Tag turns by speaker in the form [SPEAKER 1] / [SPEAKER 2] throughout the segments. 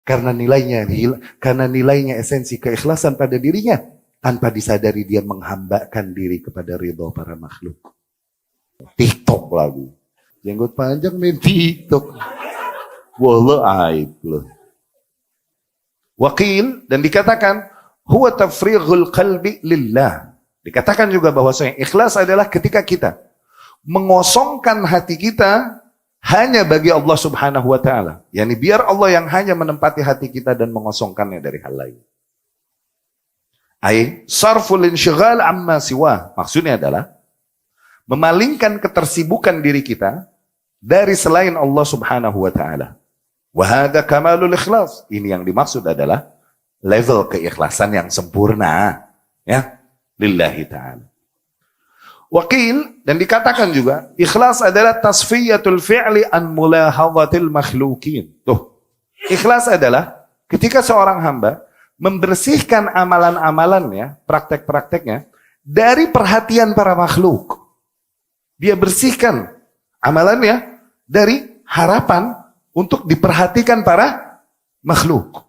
[SPEAKER 1] Karena nilainya esensi keikhlasan pada dirinya, tanpa disadari dia menghambakan diri kepada ridho para makhluk. TikTok lagi. Jenggot panjang main TikTok. Wallah aib loh. Wakil, dan dikatakan huwa tafrighul qalbi lillah. Dikatakan juga bahwasanya ikhlas adalah ketika kita mengosongkan hati kita hanya bagi Allah Subhanahu wa taala. Yani biar Allah yang hanya menempati hati kita dan mengosongkannya dari hal lain. Ai sarful insyighal amma siwa. Maksudnya adalah memalingkan ketersibukan diri kita dari selain Allah Subhanahu wa taala. Wa hadza kamalul ikhlas. Ini yang dimaksud adalah level keikhlasan yang sempurna, ya, lillahi ta'ala. Wakil, dan dikatakan juga ikhlas adalah tasfiyatul fi'li an mulahadhatil makhlukin. Tuh, ikhlas adalah ketika seorang hamba membersihkan amalan-amalannya, praktek-prakteknya dari perhatian para makhluk. Dia bersihkan amalannya dari harapan untuk diperhatikan para makhluk.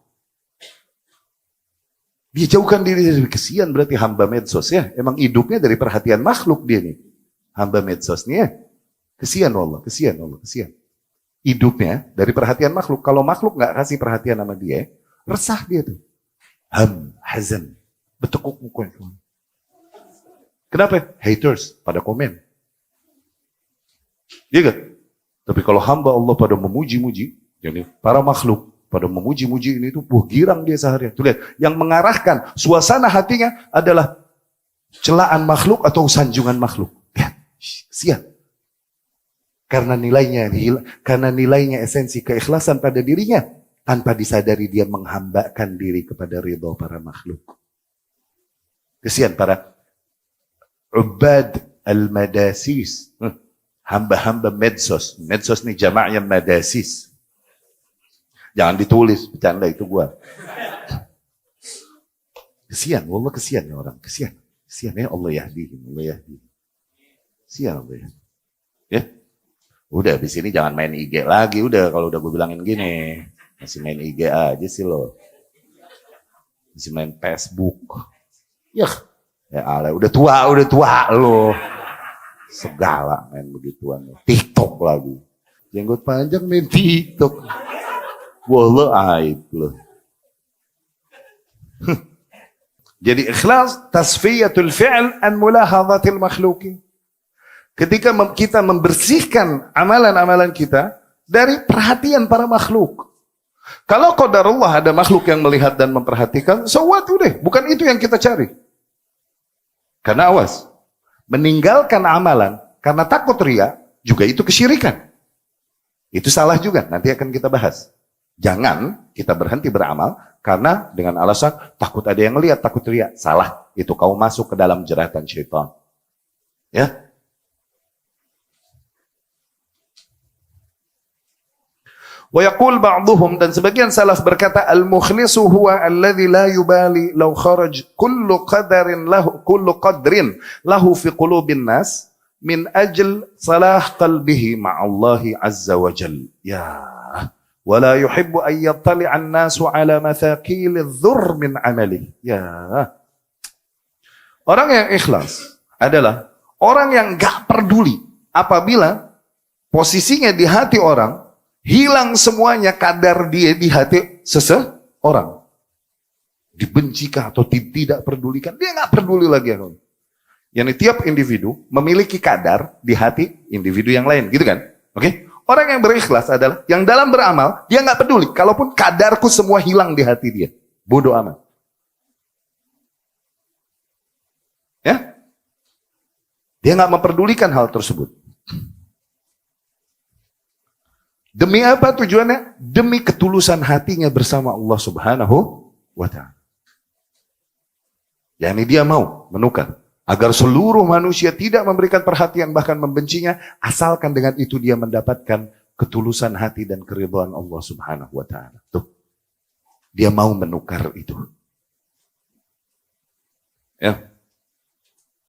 [SPEAKER 1] Dia jauhkan diri dari kesian, berarti hamba medsos ya. Emang hidupnya dari perhatian makhluk dia nih. Hamba medsos nih ya. Kesian Allah, kesian Allah, kesian. Hidupnya dari perhatian makhluk. Kalau makhluk nggak kasih perhatian sama dia, resah dia tuh. Hazan. Betekuk mukanya. Kenapa? Haters pada komen. Iya gak? Tapi kalau hamba Allah pada memuji-muji, jadi para makhluk pada memuji-muji ini tuh, girang dia seharian. Tuh lihat, yang mengarahkan suasana hatinya adalah celaan makhluk atau sanjungan makhluk. Lihat, kesian. Karena nilainya esensi keikhlasan pada dirinya, tanpa disadari dia menghambakan diri kepada ridho para makhluk. Kesian para ubad al-madasis. Hamba-hamba medsos. Medsos ini jamaknya madasis. Jangan ditulis, bercanda itu gua. Kesian, wallah kesian ya orang. Kesian ya Allah yahdihim. Kesian Allah ya. Ya. Udah di sini jangan main IG lagi. Udah kalau udah gue bilangin gini. Masih main IG aja sih lo. Masih main Facebook. Ya Allah, udah tua lo. Segala main begituan. TikTok lagi. Jenggot panjang main TikTok. Wallah aib loh. Jadi ikhlas tasfiyatul fi'l an mulahadhatil makhluki. Ketika kita membersihkan amalan-amalan kita dari perhatian para makhluk. Kalau qadarullah ada makhluk yang melihat dan memperhatikan, so what udah, bukan itu yang kita cari. Karena awas, meninggalkan amalan karena takut riya juga itu kesyirikan. Itu salah juga, nanti akan kita bahas. Jangan kita berhenti beramal karena dengan alasan takut ada yang lihat, takut riya. Salah, itu kau masuk ke dalam jeratan syaitan. Ya. Wa yaqul ba'dhum, dan sebagian salaf berkata al-mukhlisu huwa alladhi la yubali law kharaj kullu qadrin lahu fi qulubin nas min ajl salah qalbihi ma'allahi azza wa jal. Ya. Wala yuhibbu an yattali'a an-nasu ala mathaqil adh-dhurr min 'amali. Ya. Orang yang ikhlas adalah orang yang enggak peduli apabila posisinya di hati orang hilang semuanya kadar dia di hati seseorang. Dibencikah atau tidak pedulikan, dia enggak peduli lagi. Yani tiap individu memiliki kadar di hati individu yang lain, gitu kan? Oke? Orang yang berikhlas adalah yang dalam beramal, dia nggak peduli. Kalaupun kadarku semua hilang di hati dia. Bodoh amat. Ya? Dia nggak memperdulikan hal tersebut. Demi apa tujuannya? Demi ketulusan hatinya bersama Allah Subhanahu wa ta'ala. Yani dia mau menukar. Agar seluruh manusia tidak memberikan perhatian bahkan membencinya, asalkan dengan itu dia mendapatkan ketulusan hati dan keridhaan Allah Subhanahu wa ta'ala. Tuh. Dia mau menukar itu. Ya.